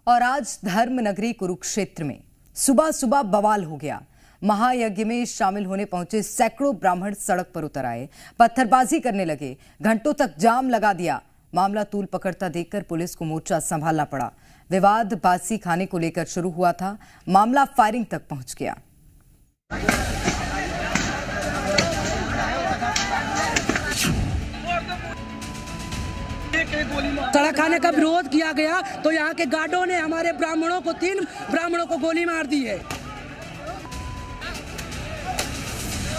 और आज धर्म नगरी कुरुक्षेत्र में सुबह सुबह बवाल हो गया। महायज्ञ में शामिल होने पहुंचे सैकड़ों ब्राह्मण सड़क पर उतर आए, पत्थरबाजी करने लगे, घंटों तक जाम लगा दिया। मामला तूल पकड़ता देखकर पुलिस को मोर्चा संभालना पड़ा। विवाद बासी खाने को लेकर शुरू हुआ था, मामला फायरिंग तक पहुंच गया। सड़क खाने का विरोध किया गया तो यहाँ के गार्डों ने हमारे ब्राह्मणों को 3 ब्राह्मणों को गोली मार दी है।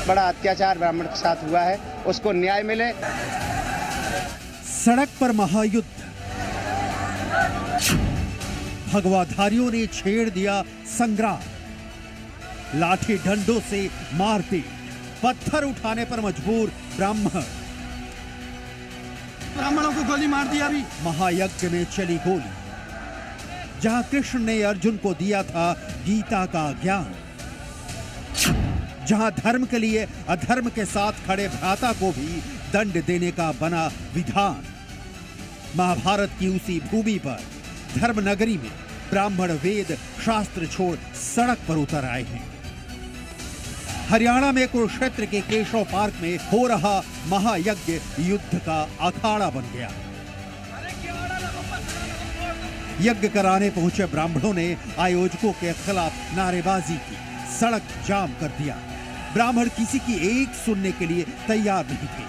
बड़ा अत्याचार ब्राह्मण के साथ हुआ है, उसको न्याय मिले। सड़क पर महायुद्ध, भगवाधारियों ने छेड़ दिया संग्राम, लाठी डंडों से मारपीट, पत्थर उठाने पर मजबूर ब्राह्मणों को गोली मार दिया। अभी महायज्ञ में चली गोली, जहां कृष्ण ने अर्जुन को दिया था गीता का ज्ञान, जहां धर्म के लिए अधर्म के साथ खड़े भ्राता को भी दंड देने का बना विधान। महाभारत की उसी भूमि पर धर्म नगरी में ब्राह्मण वेद शास्त्र छोड़ सड़क पर उतर आए हैं। हरियाणा में कुरुक्षेत्र के केशव पार्क में हो रहा महायज्ञ युद्ध का अखाड़ा बन गया। यज्ञ कराने पहुंचे ब्राह्मणों ने आयोजकों के खिलाफ नारेबाजी की, सड़क जाम कर दिया। ब्राह्मण किसी की एक सुनने के लिए तैयार नहीं थे।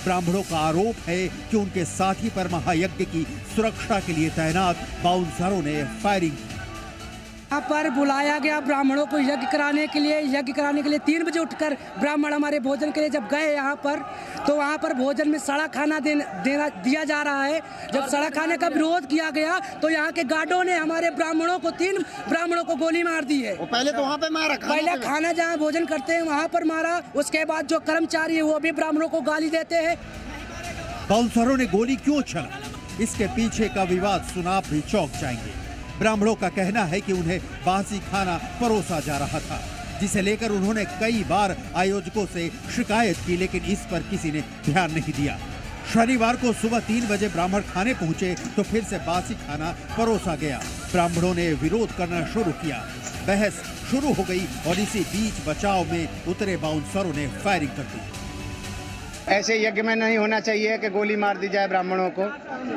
ब्राह्मणों का आरोप है कि उनके साथी पर महायज्ञ की सुरक्षा के लिए तैनात बाउंसरों ने फायरिंग की। यहाँ पर बुलाया गया ब्राह्मणों को यज्ञ कराने के लिए 3 बजे उठकर ब्राह्मण हमारे भोजन के लिए जब गए यहाँ पर, तो वहाँ पर भोजन में सड़ा खाना दिया जा रहा है। जब सड़ा खाने का विरोध किया गया तो यहाँ के गार्डों ने हमारे ब्राह्मणों को 3 ब्राह्मणों को गोली मार दी है। पहले तो वहाँ पे मारा, पहले खाना जहाँ भोजन करते हैं वहाँ पर मारा, उसके बाद जो कर्मचारी है वो भी ब्राह्मणों को गाली देते हैं। बाउंसरों ने गोली क्यों चला, इसके पीछे का विवाद सुना आप भी चौंक जाएंगे। ब्राह्मणों का कहना है कि उन्हें बासी खाना परोसा जा रहा था, जिसे लेकर उन्होंने कई बार आयोजकों से शिकायत की, लेकिन इस पर किसी ने ध्यान नहीं दिया। शनिवार को सुबह 3 बजे ब्राह्मण खाने पहुंचे तो फिर से बासी खाना परोसा गया। ब्राह्मणों ने विरोध करना शुरू किया, बहस शुरू हो गई और इसी बीच बचाव में उतरे बाउंसरों ने फायरिंग कर दी। ऐसे यज्ञ में नहीं होना चाहिए कि गोली मार दी जाए ब्राह्मणों को,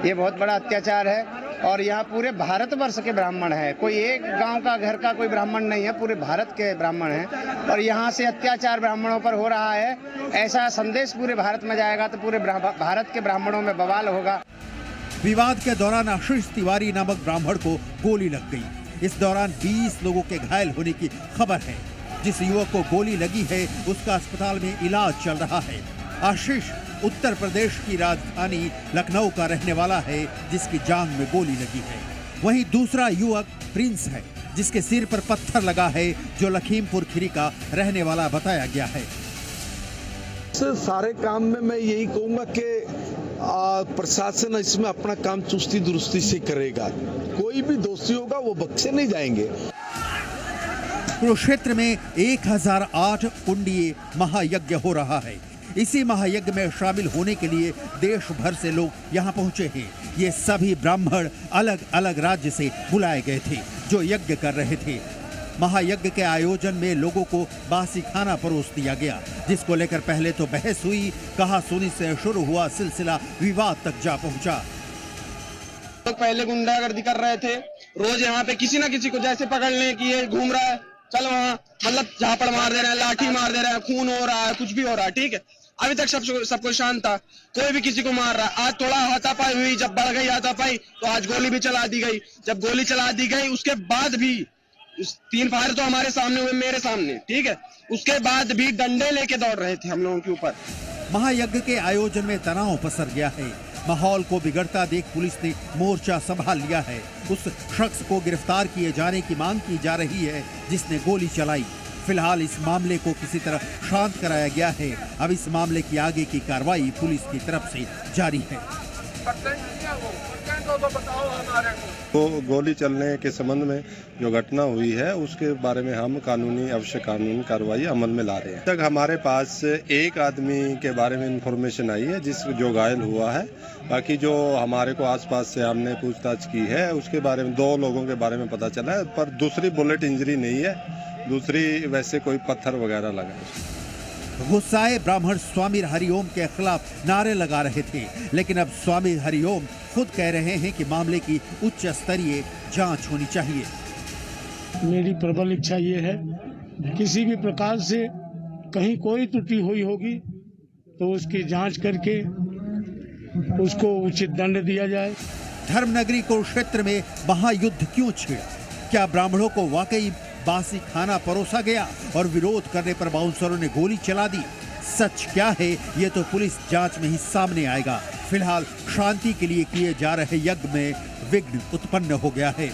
ये बहुत बड़ा अत्याचार है। और यहाँ पूरे भारतवर्ष के ब्राह्मण हैं, कोई एक गांव का घर का कोई ब्राह्मण नहीं है, पूरे भारत के ब्राह्मण हैं। और यहाँ से अत्याचार ब्राह्मणों पर हो रहा है, ऐसा संदेश पूरे भारत में जाएगा तो पूरे भारत के ब्राह्मणों में बवाल होगा। विवाद के दौरान आशीष तिवारी नामक ब्राह्मण को गोली लग गई। इस दौरान 20 लोगों के घायल होने की खबर है। जिस युवक को गोली लगी है उसका अस्पताल में इलाज चल रहा है। आशीष उत्तर प्रदेश की राजधानी लखनऊ का रहने वाला है, जिसकी जांघ में गोली लगी है। वहीं दूसरा युवक प्रिंस है, जिसके सिर पर पत्थर लगा है, जो लखीमपुर खीरी का रहने वाला बताया गया है। सारे काम में मैं यही कहूंगा कि प्रशासन इसमें अपना काम चुस्ती दुरुस्ती से करेगा। कोई भी दोषी होगा वो बख्शे नहीं जाएंगे। कुरुक्षेत्र में 1008 कुंडीय महायज्ञ हो रहा है। इसी महायज्ञ में शामिल होने के लिए देश भर से लोग यहाँ पहुंचे हैं। ये सभी ब्राह्मण अलग अलग राज्य से बुलाए गए थे, जो यज्ञ कर रहे थे। महायज्ञ के आयोजन में लोगों को बासी खाना परोस दिया गया, जिसको लेकर पहले तो बहस हुई, कहा सुनी से शुरू हुआ सिलसिला विवाद तक जा पहुंचा। तो पहले गुंडागर्दी कर रहे थे, रोज यहाँ पे किसी ना किसी को जैसे पकड़ने की ये घूम रहा है, चल वहाँ मतलब झापड़ मार दे रहे हैं, लाठी मार दे रहे हैं, खून हो रहा है, कुछ भी हो रहा है। ठीक है, अभी तक सबको शांत था, कोई भी किसी को मार रहा है। आज थोड़ा हाथापाई हुई, जब बढ़ गई हाथापाई तो आज गोली भी चला दी गई। जब गोली चला दी गई उसके बाद भी 3 फायर तो हमारे सामने हुए, मेरे सामने, ठीक है, उसके बाद भी डंडे लेके दौड़ रहे थे हम लोगों के ऊपर। महायज्ञ के आयोजन में तनाव पसर गया है। माहौल को बिगड़ता देख पुलिस ने मोर्चा संभाल लिया है। उस शख्स को गिरफ्तार किए जाने की मांग की जा रही है जिसने गोली चलाई। फिलहाल इस मामले को किसी तरह शांत कराया गया है। अब इस मामले की आगे की कार्रवाई पुलिस की तरफ से जारी है। तो गोली चलने के संबंध में जो घटना हुई है उसके बारे में हम आवश्यक कानूनी कार्रवाई अमल में ला रहे हैं। तक हमारे पास एक आदमी के बारे में इंफॉर्मेशन आई है जो घायल हुआ है। बाकी जो हमारे को आसपास से हमने पूछताछ की है उसके बारे में 2 लोगों के बारे में पता चला है, पर दूसरी बुलेट इंजरी नहीं है, दूसरी वैसे कोई पत्थर वगैरह लगा है। गुस्साए ब्राह्मण स्वामी हरिओम के खिलाफ नारे लगा रहे थे, लेकिन अब स्वामी हरिओम खुद कह रहे हैं कि मामले की उच्च स्तरीय जांच होनी चाहिए। मेरी प्रबल इच्छा ये है, किसी भी प्रकार से कहीं कोई त्रुटि हुई होगी तो उसकी जांच करके उसको उचित दंड दिया जाए। धर्मनगरी कुरुक्षेत्र में महायुद्ध क्यों छिड़ा? क्या ब्राह्मणों को वाकई बासी खाना परोसा गया और विरोध करने पर बाउंसरों ने गोली चला दी? सच क्या है ये तो पुलिस जांच में ही सामने आएगा। फिलहाल शांति के लिए किए जा रहे यज्ञ में विघ्न उत्पन्न हो गया है।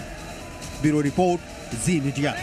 ब्यूरो रिपोर्ट, जी मीडिया।